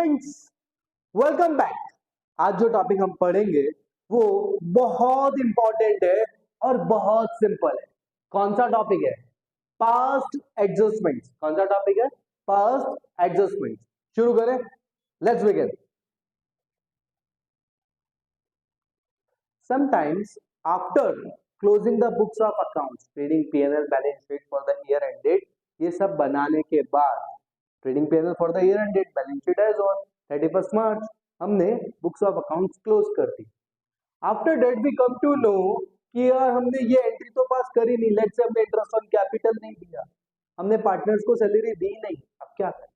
Students, welcome back. आज जो topic हम पढ़ेंगे वो बहुत इंपॉर्टेंट है और बहुत सिंपल है। कौन सा टॉपिक है? Past adjustments. कौन सा टॉपिक है? Past adjustments. शुरू करें, let's begin. Sometimes after closing the books of accounts, trading P&L balance sheet for the year ended, ये सब बनाने के बाद trading P&L for the year ended, balance sheet as on 31st March, हमने books of accounts close कर दी। After date we come to know कि यार हमने ये एंट्री तो पास करी नहीं, लेट्स से हमने इंटरेस्ट ऑन कैपिटल नहीं दिया, हमने पार्टनर्स को सैलरी दी नहीं, अब क्या करें?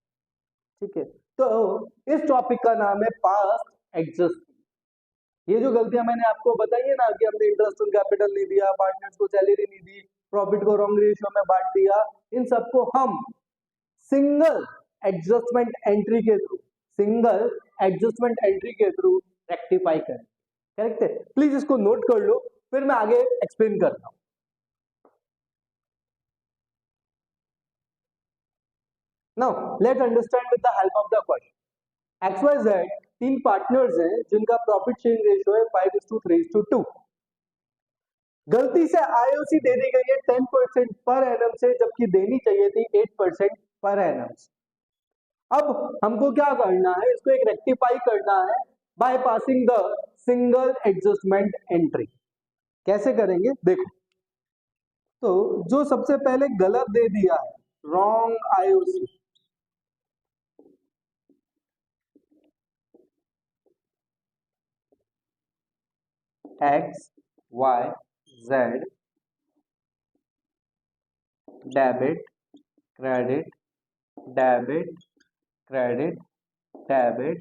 ठीक है, तो इस टॉपिक का नाम है पास्ट एडजस्टमेंट। ये जो गलतियां मैंने आपको बताई है ना कि हमने इंटरेस्ट ऑन कैपिटल नहीं दिया, पार्टनर्स को सैलरी नहीं दी, प्रॉफिट को रॉन्ग रेशियो में बांट दिया, इन सबको हम सिंगल एडजस्टमेंट एंट्री के थ्रू रेक्टिफाई करें। करेक्ट है? प्लीज इसको नोट कर लो, फिर मैं आगे एक्सप्लेन करता हूं। Now let's understand with the help of the question. XYZ तीन पार्टनर्स हैं जिनका प्रॉफिट शेयरिंग रेशियो है 5:3:2। गलती से आईओसी दे दी गई है 10% पर एनम से, जबकि देनी चाहिए थी 8% पर एनम से। अब हमको क्या करना है? इसको एक रेक्टिफाई करना है by passing the single adjustment entry. कैसे करेंगे देखो। तो जो सबसे पहले गलत दे दिया है, wrong IOC, X Y Z, debit credit, debit credit, debit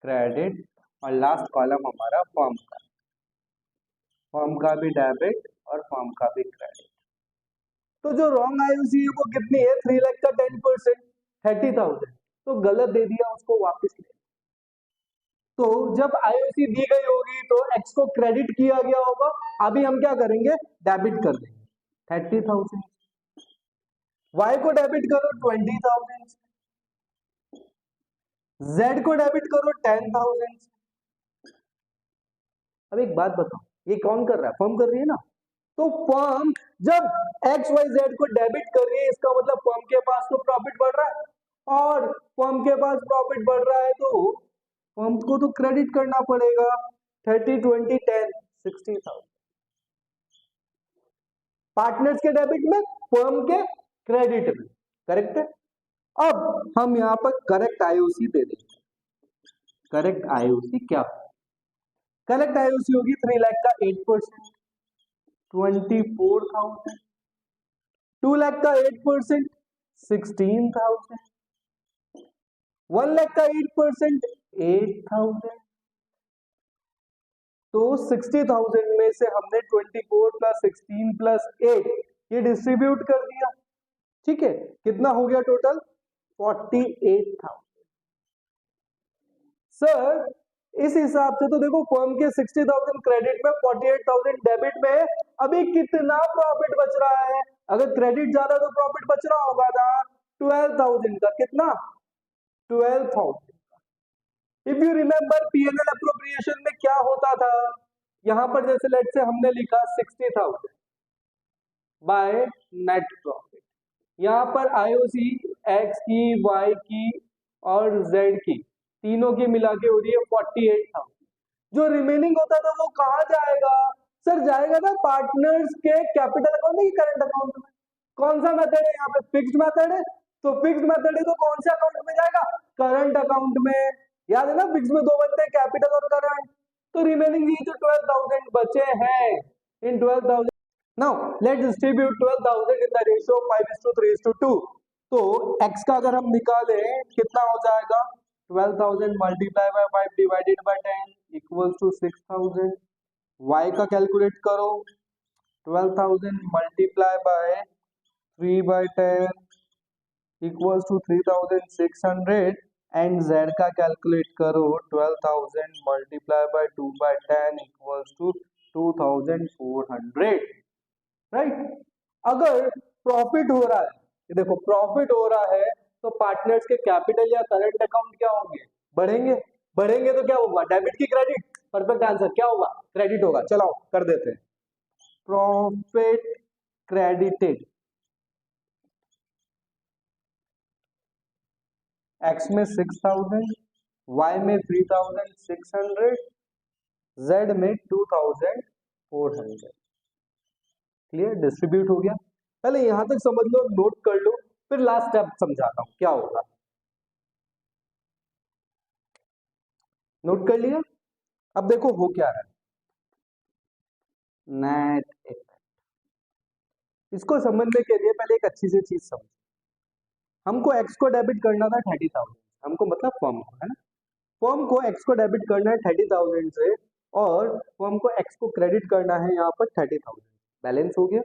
credit, और लास्ट कॉलम हमारा फर्म का भी डेबिट और फर्म का भी क्रेडिट। तो जो रॉन्ग आईओसी है वो कितनी है? 3 लाख का 10% 30,000, तो गलत दे दिया, उसको वापस ले। तो जब आईओसी दी गई होगी तो एक्स को क्रेडिट किया गया होगा, अभी हम क्या करेंगे? डेबिट कर देंगे 30,000। वाई को डेबिट करो 20,000, जेड को डेबिट करो 10,000। अब एक बात बताओ, ये कौन कर रहा है? फर्म कर रही है ना। तो फर्म जब एक्स वाई जेड को डेबिट कर रही है, इसका मतलब फर्म के पास तो प्रॉफिट बढ़ रहा है, और फर्म के पास प्रॉफिट बढ़ रहा है तो फर्म को तो क्रेडिट करना पड़ेगा। 30, 20, 10, 60,000 पार्टनर्स के डेबिट में, फर्म के क्रेडिट में। करेक्ट है? अब हम यहां पर करेक्ट आईओसी दे देंगे। करेक्ट आईओसी क्या? करेक्ट आईओसी होगी 3 लाख का 8%, 24,000, 2 लाख का 8%, 16,000, 1 लाख का 8%, 8,000। तो 60,000 में से हमने 24 प्लस 16 प्लस 8 ये डिस्ट्रीब्यूट कर दिया। ठीक है, कितना हो गया टोटल? 48,000। सर इस हिसाब से तो देखो, फर्म के 60,000 क्रेडिट में, 48,000 डेबिट में, अभी कितना प्रॉफिट बच रहा है? अगर क्रेडिट ज्यादा तो प्रॉफिट बच रहा होगा ना 12,000 का। कितना? 12,000। If you remember P&L appropriation में क्या होता था? यहां पर जैसे लेट से हमने लिखा 60,000 बाय नेट प्रॉफिट, यहां पर आईओसी एक्स की, वाई की और जेड की, तीनों की मिला के हो रही है 48,000। जो रिमेनिंग होता था वो कहां जाएगा? सर जाएगा ना पार्टनर्स के कैपिटल अकाउंट में, करंट अकाउंट में। कौन सा मेथड है यहाँ पे? फिक्स्ड मेथड है। तो फिक्स्ड मेथड है तो कौन से अकाउंट में जाएगा? करंट अकाउंट में। याद है ना, फिक्स में दो बनते हैं, कैपिटल और करंट। तो रिमेनिंग ये जो 12,000 बचे हैं, इन 12,000 now let's distribute 12,000 in the ratio 5:3:2। तो x का अगर हम निकालें कितना हो जाएगा? 12,000 multiply by 5 divided by 10 equals to 6,000। y का कैलकुलेट करो, 12,000 multiply by 3/10 equals to 3,600, and z का कैलकुलेट करो, 12,000 multiply by 2/10 equals to 2,400। Right? अगर प्रॉफिट हो रहा है, देखो प्रॉफिट हो रहा है, तो पार्टनर्स के कैपिटल या करंट अकाउंट क्या होंगे? बढ़ेंगे, बढ़ेंगे तो क्या होगा, डेबिट की क्रेडिट, परफेक्ट आंसर क्या होगा, क्रेडिट होगा। चलो कर देते हैं, प्रॉफिट क्रेडिटेड, एक्स में 6000, वाई में 3600, जेड में 2400। क्लियर, डिस्ट्रीब्यूट हो गया। पहले यहां तक समझ लो, नोट कर लो, फिर लास्ट स्टेप समझाता हूं क्या होगा। नोट कर लिया। अब देखो हो क्या रहा है, नेट इफेक्ट। इसको समझने के लिए पहले एक अच्छी सी चीज समझो। हमको एक्स को डेबिट करना था 30,000, हमको मतलब फर्म को, है ना, फर्म को एक्स को डेबिट करना है 30,000 से, और फर्म को एक्स को क्रेडिट करना है यहाँ पर 30,000। बैलेंस हो गया।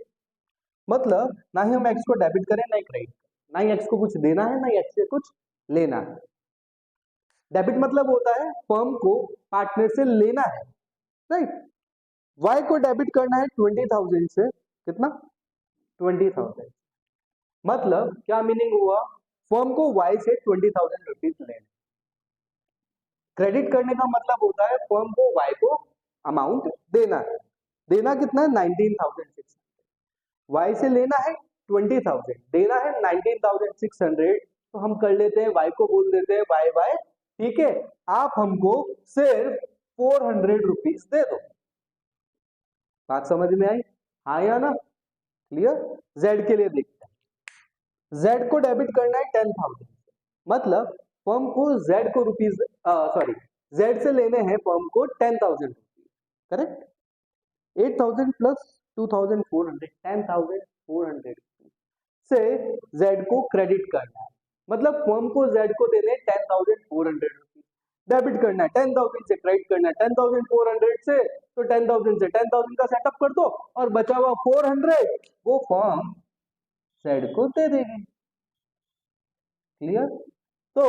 मतलब ना ही हम एक्स को डेबिट करें ना ही क्रेडिट, ना ही एक्स को कुछ देना है ना ही एक्स से कुछ लेना है। डेबिट मतलब होता है फर्म को पार्टनर से लेना है, राइट। वाई को डेबिट करना है 20,000 से, कितना, 20,000। मतलब क्या मीनिंग हुआ, फर्म को वाई से 20,000 रुपीज लेना। क्रेडिट करने का मतलब होता है फर्म को वाई को अमाउंट देना है। देना कितना है, 19,600। वाई से लेना है 20,000, देना है 19,600। तो हम कर लेते हैं, वाई को बोल देते हैं वाई वाई, ठीक है, आप हमको सिर्फ 400 रुपीज दे दो। बात समझ में आई, हाँ या ना, क्लियर। जेड के लिए देखते हैं, जेड को डेबिट करना है 10,000, मतलब फर्म को जेड को रुपीज, सॉरी, जेड से लेने हैं फर्म को 10,000 रुपीज, करेक्ट। 8,000 प्लस 2,400, 10,400 से जेड को क्रेडिट करना है। मतलब फर्म को जेड को देने 10,400 रुपीज, डेबिट करना है 10,000 से, क्रेडिट करना है 10,400 से। तो 10,000 से 10,000 का सेटअप कर दो, और बचा हुआ 400 वो फर्म जेड को दे देगी। क्लियर। तो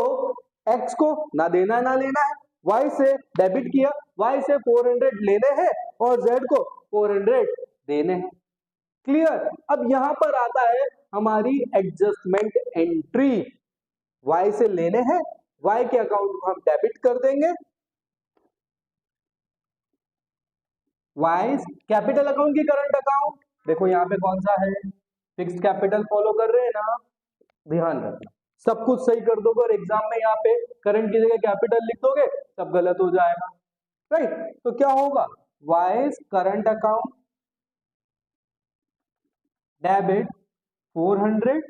एक्स को ना देना ना लेना है, वाई से डेबिट किया, वाई से 400 लेने हैं और जेड को 400 देने हैं। क्लियर। अब यहां पर आता है हमारी एडजस्टमेंट एंट्री। वाई से लेने हैं, वाई के अकाउंट को हम डेबिट कर देंगे, वाई कैपिटल अकाउंट की करंट अकाउंट, देखो यहां पे कौन सा है, फिक्स्ड कैपिटल फॉलो कर रहे हैं ना, ध्यान रखना। सब कुछ सही कर दोगे और एग्जाम में यहाँ पे करंट की जगह कैपिटल लिख दोगे, सब गलत हो जाएगा, राइट। तो क्या होगा, वाइज करंट अकाउंट डेबिट 400,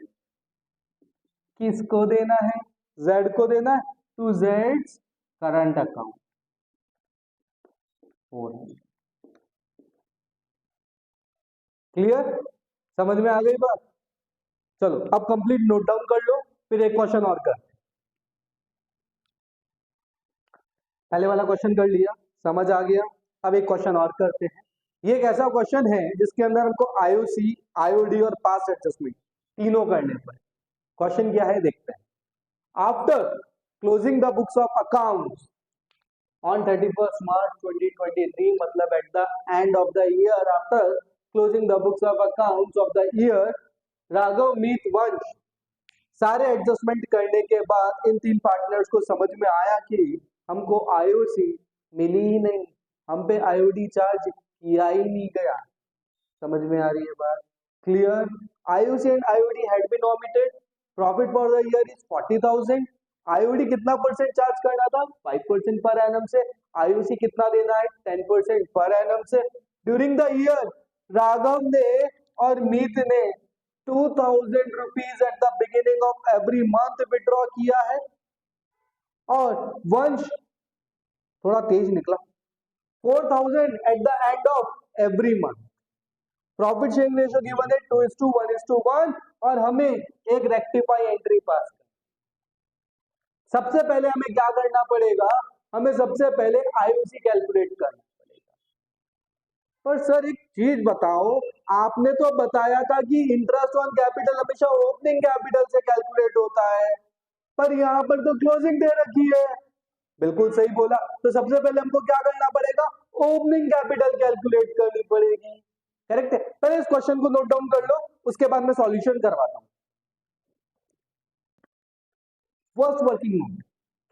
किसको देना है, जेड को देना है, to Z current account 400। Clear, समझ में आ गई बात। चलो अब कंप्लीट नोट डाउन कर लो, फिर एक क्वेश्चन और करते हैं। पहले वाला क्वेश्चन कर लिया, समझ आ गया। अब एक क्वेश्चन और करते हैं। ये एक ऐसा क्वेश्चन है जिसके अंदर हमको आईओसी, आईओडी और पास एडजस्टमेंट तीनों करने पर। क्वेश्चन क्या है देखते हैं। After closing the books of accounts on 31st March 2023, मतलब at the end of the year, after closing the books of accounts of the year, Raghav, Meet, Vansh, सारे एडजस्टमेंट करने के बाद इन तीन पार्टनर्स को समझ में आया कि हमको आईओसी मिली ही नहीं, हम पे आईओडी चार्ज किया ही नहीं गया। समझ में आ रही है बात, clear. IOC and IOD had been omitted, profit for the year is 40,000। IOD कितना परसेंट चार्ज करना था, 5% पर एनम से। आईओसी कितना देना है, 10% पर एनम से। ड्यूरिंग द ईयर राघव ने और मीत ने 2,000 rupees at the beginning of every month withdraw किया है, और वंश थोड़ा तेज निकला, 4,000 eight the end of every month. Profit sharing ratio given है 2:1:1, और हमें एक रेक्टिफाई एंट्री पास करनी। सबसे पहले हमें क्या करना पड़ेगा, हमें सबसे पहले आईओसी कैलकुलेट करना पड़ेगा। पर सर एक चीज बताओ, आपने तो बताया था कि इंटरेस्ट ऑन कैपिटल हमेशा ओपनिंग कैपिटल से कैलकुलेट होता है, पर यहाँ पर तो क्लोजिंग दे रखी है। बिल्कुल सही बोला। तो सबसे पहले हमको क्या करना पड़ेगा, ओपनिंग कैपिटल कैलकुलेट करनी पड़ेगी, करेक्ट है। पहले इस क्वेश्चन को नोट डाउन कर लो, उसके बाद मैं सॉल्यूशन करवाता हूं। First working note,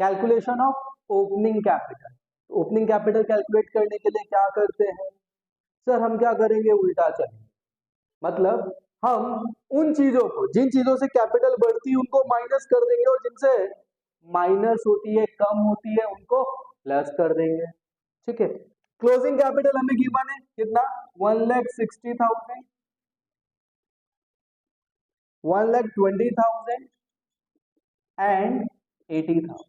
calculation of opening capital. Opening capital calculate करने के लिए क्या करते हैं सर, हम क्या करेंगे, उल्टा चलेंगे। मतलब हम उन चीजों को, जिन चीजों से कैपिटल बढ़ती है उनको माइनस कर देंगे, और जिनसे माइनस होती है, कम होती है, उनको प्लस कर देंगे। ठीक है, क्लोजिंग कैपिटल हमें गिवन है कितना, 1,60,000, 1,20,000 एंड 80,000।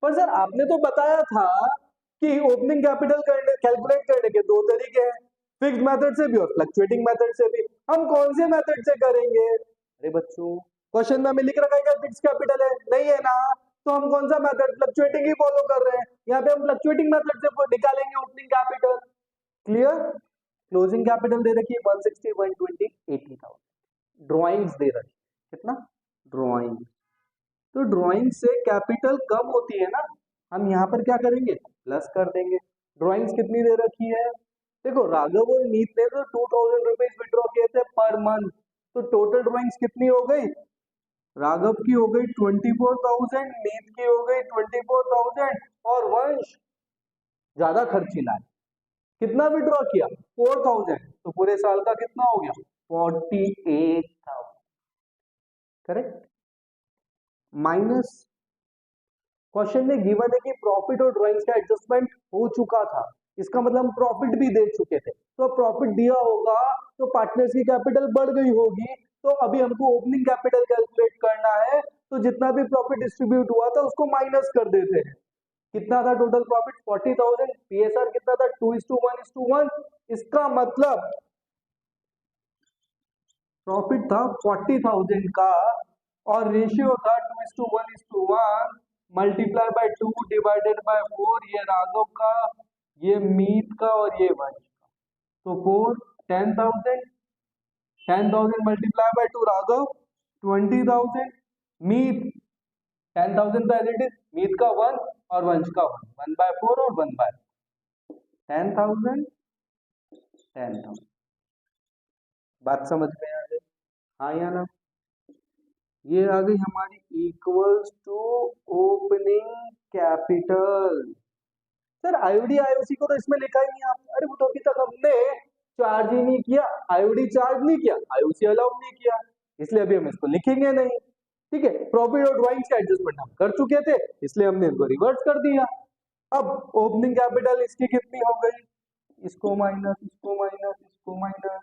पर सर आपने तो बताया था कि ओपनिंग कैपिटल करने, कैलकुलेट करने के दो तरीके हैं, फिक्स्ड मेथड से भी और फ्लक्चुएटिंग मेथड से भी। हम कौन से मेथड से करेंगे? अरे बच्चों, क्वेश्चन में हमें लिख रखा है कि फिक्स्ड कैपिटल है, नहीं है ना, तो हम कौन सा मेथड, फ्लक्चुएटिंग ही फॉलो कर रहे हैं। यहाँ पे हम फ्लक्चुएटिंग मेथड से निकालेंगे opening capital. Clear? Closing capital दे रखी है 160, 120, 80,000। ड्रॉइंग्स दे रखी है कितना, ड्रॉइंग। तो ड्राइंग से कैपिटल कम होती है ना, हम यहाँ पर क्या करेंगे, प्लस कर देंगे। ड्राइंग्स कितनी दे रखी है, देखो राघव और मीत ने तो 2,000 रुपीज विड्रॉ किए थे पर मंथ, तो टोटल ड्राइंग्स कितनी हो गई, राघव की हो गई 24,000, मीत की हो गई 24,000, और वंश ज्यादा खर्चीला है, कितना विड्रॉ किया, 4,000, तो पूरे साल का कितना हो गया, 48,000। करेक्ट? माइनस, क्वेश्चन में गिवन है कि प्रॉफिट और ड्राइंग्स का एडजस्टमेंट हो चुका था, इसका मतलब हम प्रॉफिट भी दे चुके थे, तो प्रॉफिट दिया होगा तो पार्टनर्स की कैपिटल बढ़ गई होगी, तो अभी हमको ओपनिंग कैपिटल कैलकुलेट करना है, तो जितना भी प्रॉफिट डिस्ट्रीब्यूट हुआ था उसको माइनस कर देते हैं। कितना था टोटल प्रॉफिट, 40,000, पीएसआर कितना था, 2:1:1, इसका मतलब प्रॉफिट था 40,000 का, और रेशियो था 2:1:1, मल्टीप्लाई बाय 2 डिवाइडेड बाय 4, ये राघव का, ये मीत का, और ये वंश का, तो 4, 10,000, 10,000 मल्टीप्लाई बाय 2 राघव, 20,000, मीत 10,000 तो एज इट इज, मीत का 1 और वंश का 1, 1/4 और 1/4, 10,000, 10,000। बात समझ में आ गई, हाँ या ना? ये आ गई हमारी equals to opening capital. Sir IOD IOC को तो इसमें लिखा ही नहीं आप, अरे वो तो अभी तक हमने चार्ज ही नहीं किया, आईओडी चार्ज नहीं किया, आईओसी अलाउ नहीं किया, इसलिए अभी हम इसको लिखेंगे नहीं। ठीक है, प्रॉफिट और ड्राइंग्स का एडजस्टमेंट हम कर चुके थे, इसलिए हमने इनको रिवर्स कर दिया। अब ओपनिंग कैपिटल इसकी कितनी हो गई, इसको माइनस, इसको माइनस, इसको माइनस,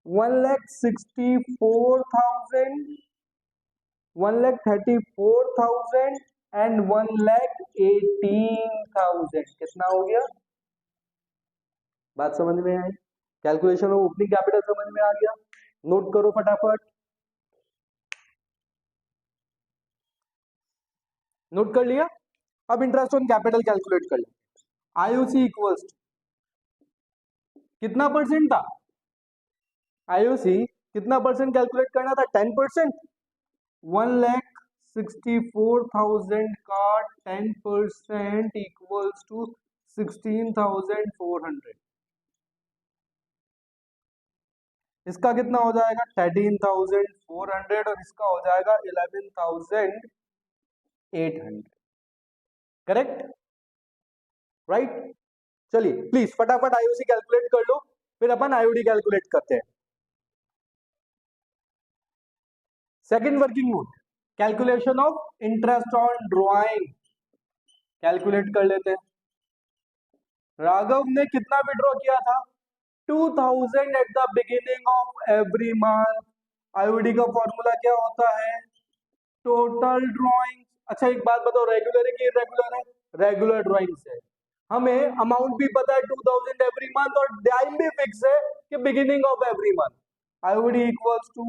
1,64,000, 1,34,000 एंड 1,18,000, कितना हो गया? बात समझ में आई? कैलकुलेशन ऑफ ओपनिंग कैपिटल समझ में आ गया? नोट करो फटाफट, नोट कर लिया? अब इंटरेस्ट ऑन कैपिटल कैलकुलेट कर लिया। आईओसी इक्वल्स कितना परसेंट था, आईओसी कितना परसेंट कैलकुलेट करना था, 10%। 1,64,000 का 10% इक्वल्स टू 16,400, इसका कितना हो जाएगा, 13,400, और इसका हो जाएगा 11,800। करेक्ट? राइट? चलिए प्लीज फटाफट आईओसी कैलकुलेट कर लो, फिर अपन आईओडी कैलकुलेट करते हैं। Second working note, calculation of interest on drawing, calculate कर लेते हैं। राघव ने कितना विड्रॉ किया था, 2,000 at the beginning of every month. IOD का फॉर्मूला क्या होता है, टोटल ड्रॉइंग। अच्छा एक बात बताओ, रेगुलर है कि इरेगुलर है, रेगुलर ड्रॉइंग्स है, हमें अमाउंट भी पता है 2,000 एवरी मंथ, और टाइम भी फिक्स है कि beginning of every month. IOD equals to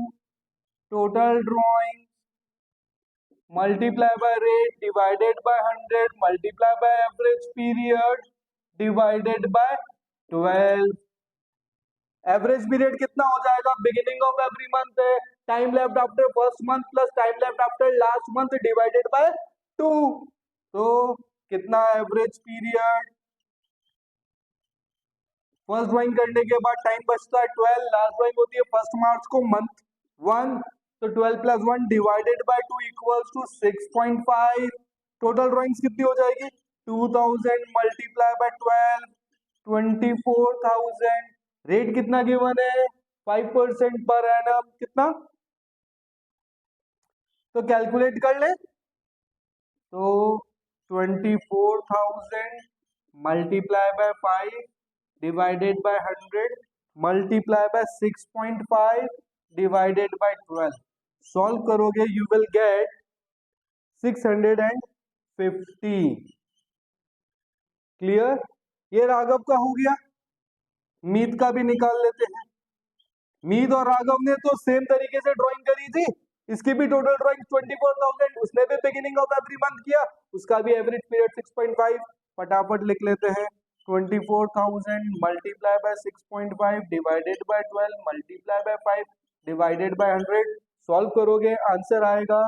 total drawing multiply by rate divided by 100 multiply by average period divided by 12। Average period कितना हो जाएगा, बिगिनिंग ऑफ एवरी मंथ है, time left after first month plus time left after last month divided by 2, तो कितना average period, first drawing करने के बाद time बचता है 12, लास्ट ड्राइंग होती है 1 मार्च को, मंथ 1, तो 12 plus 1 divided by 2 equals to 6.5। Total drawings कितनी हो जाएगी? 2000 मल्टीप्लाई बाय 12, 24,000। रेट कितना गिवन है? 5% पर एनम। कितना? तो कैलकुलेट कर ले। तो 24,000 multiply by 5 divided by 100 multiply bye 6.5 divided by 12। Solve करोगे यू विल गेट 650। क्लियर? ये राघव का हो गया। मीत का भी निकाल लेते हैं। मीत और राघव ने तो सेम तरीके से ड्राइंग करी थी। इसकी भी टोटल ड्राइंग 24,000, उसने भी बिगिनिंग ऑफ एवरी मंथ किया, उसका भी एवरेज पीरियड 6.5। फटाफट लिख लेते हैं। 24,000 multiply by 6.5 divided by 12 multiply by 5 divided by 100। Solve करोगे आंसर आएगा।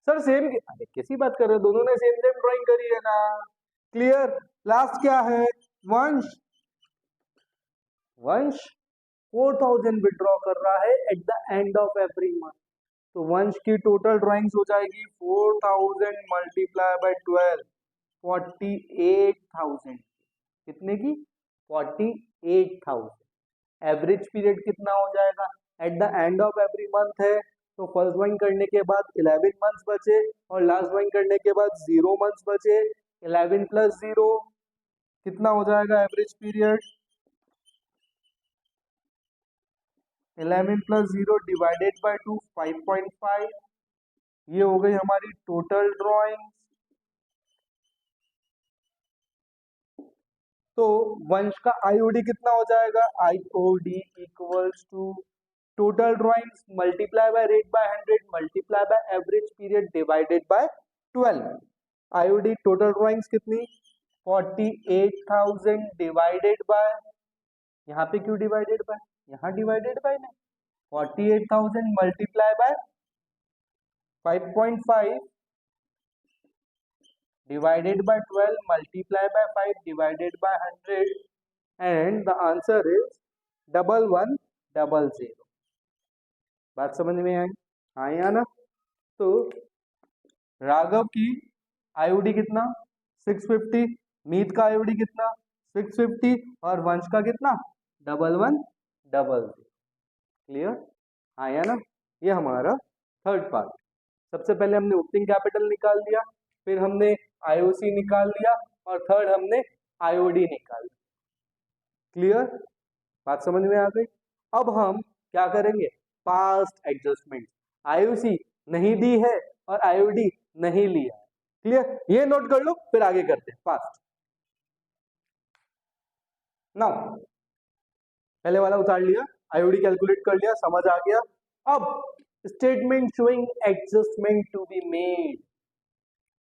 सर सेम, अरे कैसी बात कर रहे हो, दोनों ने सेम सेम ड्राइंग करी है ना। क्लियर? लास्ट क्या है? वंश। वंश 4,000 विड्रॉ कर रहा है eight the end of every month. तो वंश की टोटल ड्राइंग्स हो जाएगी 4,000 मल्टीप्लाई बाय 12, 48,000। कितने की? 48,000। एवरेज पीरियड कितना हो जाएगा? Eight the end of every month है, तो फर्स्ट ड्राइंग करने के बाद 11 मंथ्स बचे और लास्ट ड्राइंग करने के बाद 0 मंथ्स बचे। 11 प्लस 0 कितना हो जाएगा average period? 11 plus 0 divided by 2 5.5। ये हो गई हमारी टोटल ड्राइंग। तो वंश का आईओडी कितना हो जाएगा? IOD equals to total drawings multiply by rate by 100 multiply by average period divided by 12। IOD total drawings कितनी? 48,000 डिवाइडेड बाय, यहाँ पे क्यों डिवाइडेड बाय, यहाँ डिवाइडेड बाय नहीं, 48,000 multiply by 5.5 divided by 12 multiply by 5 divided by 100 and the answer is 1100। बात समझ में आई? हाँ या ना? तो राघव की आईओडी कितना? 650। मीत का आईओडी कितना? 650 और वंश का कितना? 1100। क्लियर? हाँ या ना? ये हमारा थर्ड पार्ट। सबसे पहले हमने ओपनिंग कैपिटल निकाल दिया, फिर हमने आईओसी निकाल लिया और थर्ड हमने आईओडी निकाल लिया। क्लियर? बात समझ में आ गई? अब हम क्या करेंगे? Past adjustment. आईओसी नहीं दी है और आईओडी नहीं लिया। क्लियर? ये नोट कर लो, फिर आगे करते हैं पास्ट। नाउ पहले वाला उतार लिया, आईओडी कैलकुलेट कर लिया, समझ आ गया। अब statement showing adjustment to be made.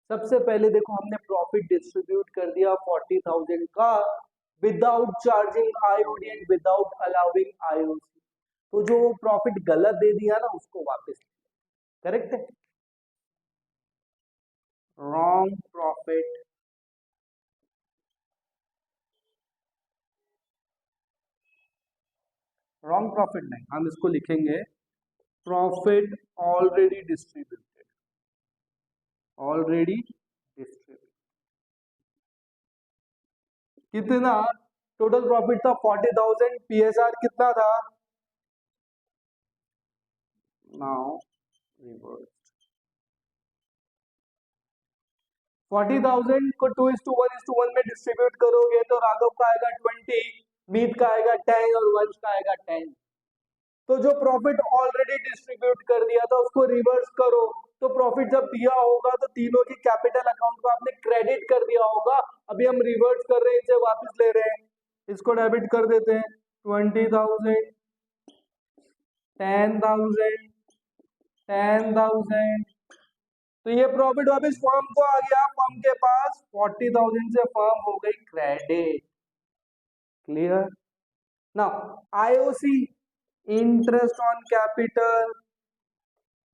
सबसे पहले देखो हमने प्रॉफिट डिस्ट्रीब्यूट कर दिया 40,000 का without charging IOD and without allowing IOC. तो जो प्रॉफिट गलत दे दिया ना उसको वापस, करेक्ट है? रॉन्ग प्रॉफिट, रॉन्ग प्रॉफिट नहीं, हम इसको लिखेंगे profit already distributed, already distributed. कितना टोटल प्रॉफिट था? 40,000। पीएसआर कितना था? नाउ रिवर्स 40,000 को 2:1:1 में डिस्ट्रीब्यूट करोगे तो राघव का आएगा 20, मीत का आएगा 10 और वंश का आएगा 10। तो जो प्रॉफिट ऑलरेडी डिस्ट्रीब्यूट कर दिया था उसको रिवर्स करो, तो प्रॉफिट जब दिया होगा तो तीनों की कैपिटल अकाउंट को आपने क्रेडिट कर दिया होगा। अभी हम रिवर्स कर रहे हैं, इसे वापस ले रहे हैं, इसको डेबिट कर देते हैं। 20,000, 10,000, 10,000। तो ये प्रॉफिट वापस फर्म को आ गया, फर्म के पास 40,000 से फर्म हो गई credit. Clear? Now IOC interest on capital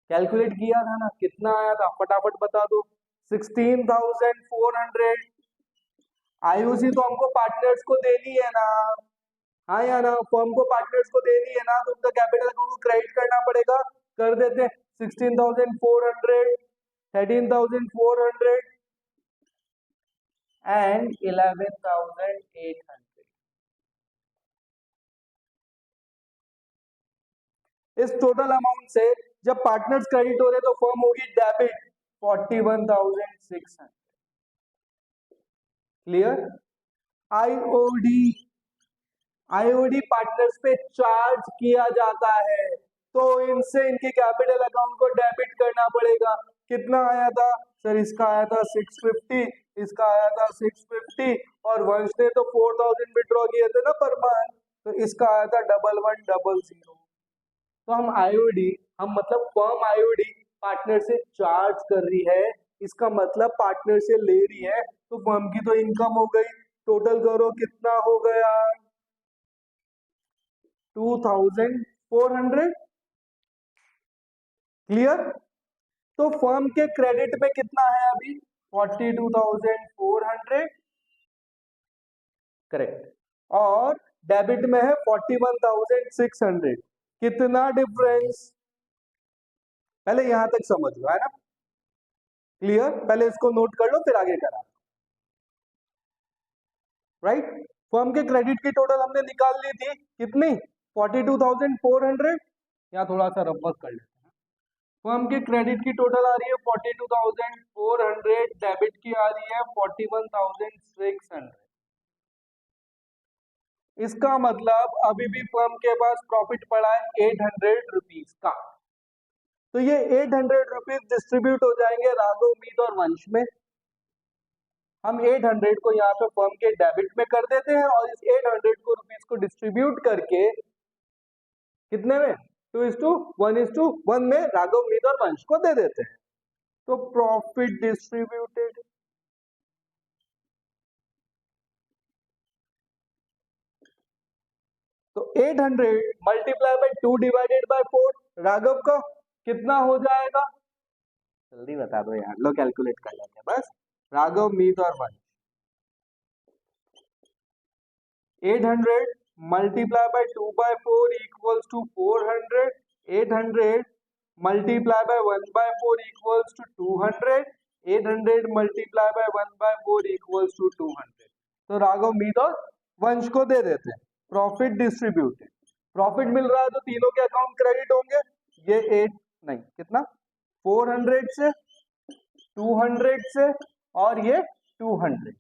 calculate किया था ना, कितना आया था फटाफट बता दो। 16,400। आईओसी तो हमको पार्टनर्स को देनी है ना, हाँ या ना, फर्म को पार्टनर्स को देनी है ना, तो उनका कैपिटल अकाउंट को क्रेडिट करना पड़ेगा, कर देते हैं 16,400, 13,400 एंड 11,800। इस टोटल अमाउंट से जब पार्टनर्स क्रेडिट हो रहे तो फर्म होगी debit 41,600। Clear? IOD, IOD partners पे चार्ज किया जाता है, तो इनसे इनके कैपिटल अकाउंट को डेबिट करना पड़ेगा। कितना आया था सर? इसका आया था 650, इसका आया था 650, और वंश ने तो 4,000 विड्रॉ किए थे ना पर मंथ, तो इसका आया था 11,100। तो हम आईओडी, हम मतलब फर्म आईओडी पार्टनर से चार्ज कर रही है, इसका मतलब पार्टनर से ले रही है, तो फर्म की तो इनकम हो गई। टोटल करो कितना हो गया? 2,400। क्लियर? तो फर्म के क्रेडिट में कितना है अभी? 42,400। करेक्ट। और डेबिट में है 41,600। कितना डिफरेंस? पहले यहां तक समझ लो, है ना? क्लियर? पहले इसको नोट कर लो फिर आगे करा। राइट? फर्म के क्रेडिट की टोटल हमने निकाल ली थी, कितनी? 42,400। यहाँ थोड़ा सा रफ कर लेते हैं। फर्म के क्रेडिट की टोटल आ रही है 42,400, डेबिट की आ रही है 41,600। इसका मतलब अभी भी फर्म के पास प्रॉफिट पड़ा है 800 रुपीज का। तो ये 800 रुपीज डिस्ट्रीब्यूट हो जाएंगे राघव, मीत और वंश में। हम 800 को यहाँ पे फर्म के डेबिट में कर देते हैं और इस 800 को रुपीज को डिस्ट्रीब्यूट करके कितने में? 2:1:1 में राघव, मीत और वंश को दे देते हैं। तो प्रॉफिट डिस्ट्रीब्यूटेड। तो 800 multiply by 2 divided by 4, Raghav का कितना हो जाएगा? जल्दी बता दो यार, लो कैलकुलेट कर लेते हैं बस। राघव, मीत और Vansh, 800 multiply by 2 by 4 equals to 400, 800 multiply by 1 by 4 equals to 200, 800 multiply by 1 by 4 equals to 200। तो राघव, मीत और वंश को दे देते हैं। Profit distributed. प्रॉफिट मिल रहा है तो तीनों के अकाउंट क्रेडिट होंगे। ये 8 नहीं, कितना? 400 से, 200 से, और ये 200।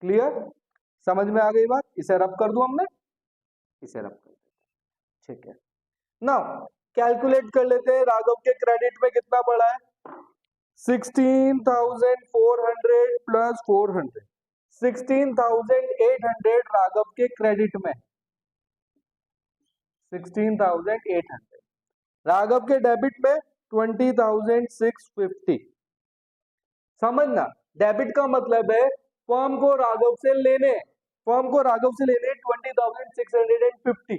क्लियर? समझ में आ गई बात? इसे रब कर दूं हमने, इसे रब कर देते, ठीक है। नाउ कैलकुलेट कर लेते हैं राघव के क्रेडिट में कितना पड़ा है। 16,400 प्लस 400, 16,800 राघव के क्रेडिट में, 16,800। राघव के डेबिट में 20,650। समझना, डेबिट का मतलब है फर्म को राघव से लेने, फर्म को राघव से लेने 20,650,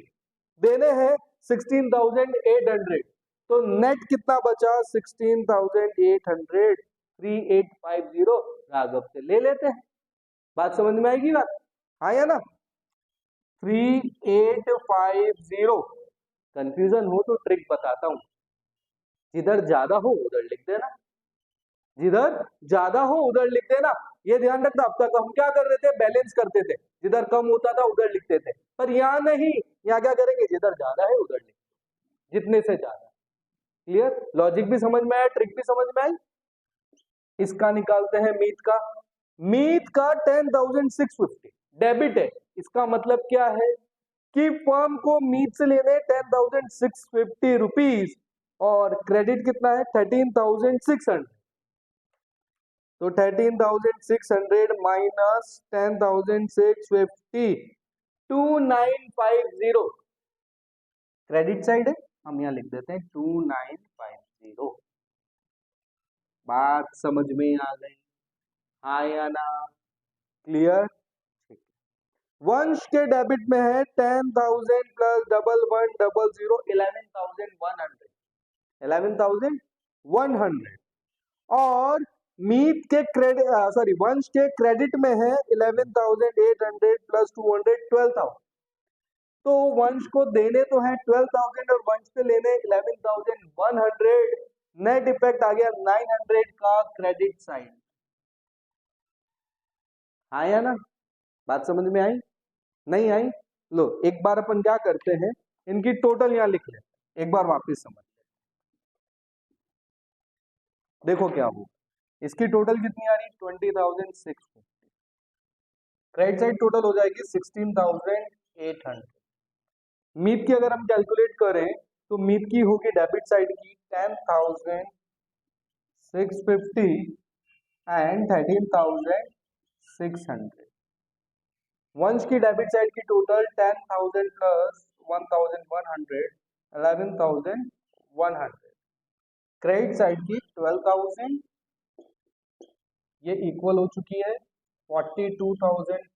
देने हैं 16,800। तो नेट कितना बचा? 16,800, 3850 राघव से ले लेते हैं। बात समझ में आएगी बात? हाँ या ना? 3850। कंफ्यूजन हो तो ट्रिक बताता हूं, जिधर ज्यादा हो उधर लिख देना, जिधर ज्यादा हो उधर लिख देना। ये ध्यान रखना, अब तक हम क्या कर रहे थे? बैलेंस करते थे, जिधर कम होता था उधर लिखते थे, पर यहाँ नहीं, यहाँ क्या करेंगे? जिधर ज्यादा है उधर लिख, जितने से ज्यादा। क्लियर? लॉजिक भी समझ में आया, ट्रिक भी समझ में आई। इसका निकालते हैं मीत का। मीत का 10,650 डेबिट है। इसका मतलब क्या है कि फर्म को मीत से लेने 10,650 रुपीज और क्रेडिट कितना है? 13,600। तो 13,600 माइनस 10,650, 2950 क्रेडिट साइड है, हम यहाँ लिख देते हैं 2950। बात समझ में आ गई? हाँ या ना? क्लियर? वंश के डेबिट में है 10,000 प्लस 1100, 11,100 और मीत के क्रेडिट, सॉरी, वंश के क्रेडिट में है 11,800 प्लस 200, 12,000। तो वंश को देने तो है 12,000 और वंश पे लेने 11,100, नेट इफेक्ट आ गया 900 का क्रेडिट साइड। आया ना, बात समझ में आई? नहीं आई? लो एक बार अपन क्या करते हैं, इनकी टोटल यहां लिख लेते हैं, एक बार वापस समझ देखो क्या होगा। इसकी टोटल कितनी आ रही? 20,650। क्रेडिट साइड टोटल हो जाएगी 16,800। मीत की अगर हम कैलकुलेट करें तो मीत की होगी डेबिट साइड की 10,650 एंड 13,600। वंश की डेबिट साइड की टोटल 10,000 प्लस 1,100 11,100। क्रेडिट साइड की 12,000, ये इक्वल हो चुकी है 42,400 एंड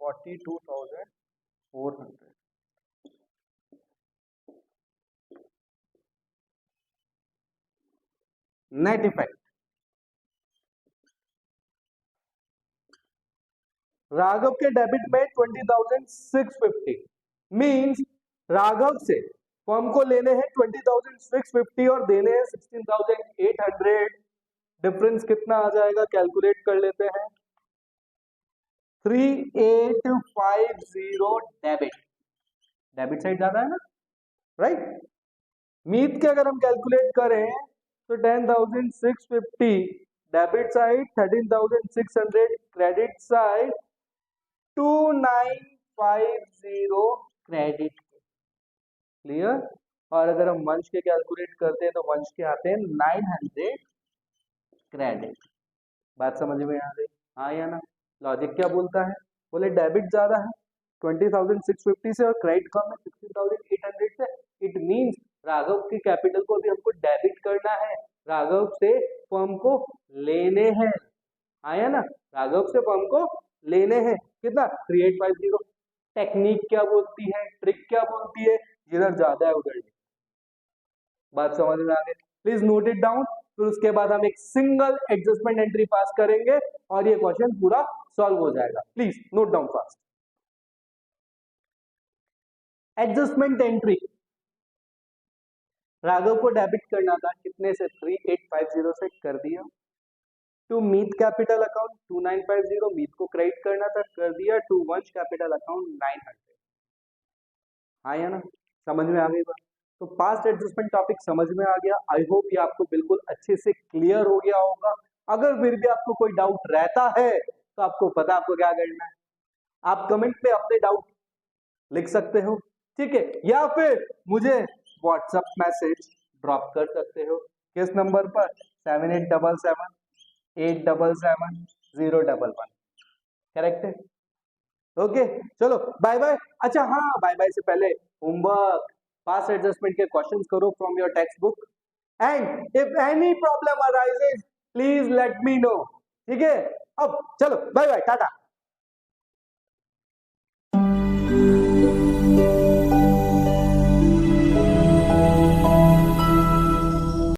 42,400। नेट इफेक्ट, राघव के डेबिट में 20,650 मींस राघव से फर्म को लेने हैं 20,650 और देने हैं 16,800। डिफरेंस कितना आ जाएगा कैलकुलेट कर लेते हैं। 3850 डेबिट, डेबिट साइड ज्यादा है ना, राइट। मीत के अगर हम कैलकुलेट करें तो 10,650 debit side, 13,600 credit side, 2950 credit. Clear? और अगर हम वंश के कैलकुलेट करते हैं तो वंश के आते हैं 900 क्रेडिट। बात समझ में आ गई? हाँ या ना? लॉजिक क्या बोलता है? बोले डेबिट ज्यादा है 20,650 से और क्रेडिट कम है 16,800 से। इट मींस राघव की कैपिटल को भी हमको डेबिट करना है, राघव से फर्म को लेने हैं। आया ना? राघव से फर्म को लेने हैं कितना? 3850। टेक्निक क्या बोलती है, ट्रिक क्या बोलती है? जिधर ज्यादा है उधर। बात समझ में आ गई? Please note it down. फिर उसके बाद हम एक सिंगल एडजस्टमेंट एंट्री पास करेंगे और ये क्वेश्चन पूरा सॉल्व हो जाएगा। Please note down fast. Adjustment entry, Raghav को डेबिट करना था कितने से? 3850 से, कर दिया। टू मीत कैपिटल अकाउंट 2950, मीत को क्रेडिट करना था, कर दिया। टू वंश कैपिटल अकाउंट 900। हाँ या ना? समझ में आ गई बात? तो पास्ट एडजस्टमेंट टॉपिक समझ में आ गया। आई होप ये आपको बिल्कुल अच्छे से क्लियर हो गया होगा। अगर फिर भी आपको कोई डाउट रहता है तो आपको पता आपको क्या करना है, आप कमेंट में अपने डाउट लिख सकते हो, ठीक है, या फिर मुझे व्हाट्सएप मैसेज ड्रॉप कर सकते हो। किस नंबर पर? 7877877011। करेक्ट है? ओके, चलो बाय बाय। अच्छा हाँ, बाय बाय से पहले होमवर्क, पास्ट एडजस्टमेंट के क्वेश्चंस करो from your text book and if any problem arises please let me know. ठीक है, अब चलो बाय बाय, टाटा।